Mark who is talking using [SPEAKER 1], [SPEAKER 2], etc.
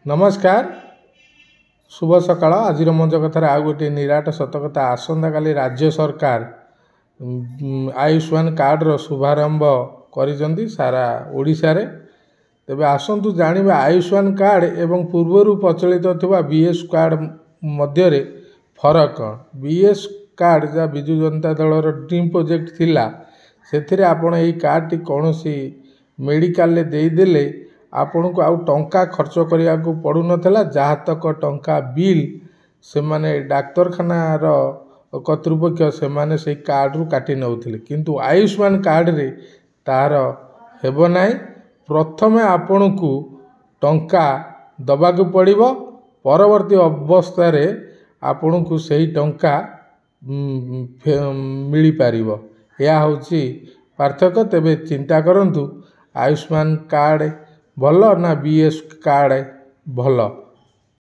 [SPEAKER 1] नमस्कार शुभ सकाळ। आज मो कथार आउ गोटे निराट सतकथा। आसंता काली राज्य सरकार आयुष्मान कार्ड रो शुभारंभ करिसेंती सारा ओडिशा रे। तेबे आसंतु जानिबा आयुष्मान कार्ड एवं पूर्वरु प्रचलित थिबा बीएस कार्ड मध्य रे फरक। बीएस कार्ड जा बिजु जनता दल रो ड्रीम प्रोजेक्ट थिला, सेथिरे आपण एई कार्ड टी कोनोसी मेडिकल ले देई देले आपन को आउ टंका खर्च करिया को पड़ू नथला। जहाँ तक टंका बिल से माने डाक्तरखाना रो कर्तृपक्ष से माने से कार्ड रु काटी नउथिले, किंतु आयुष्मान कार्ड रे तार हेबो नाई। प्रथमे आपन को टंका दबा को पड़िबो, परवर्ती अवस्था रे आपन को सही टंका मिली पारिबो। या होची पार्थक्य। तेबे चिंता करंतु आयुष्मान कार्ड भलो ना बीएस कार्ड भलो।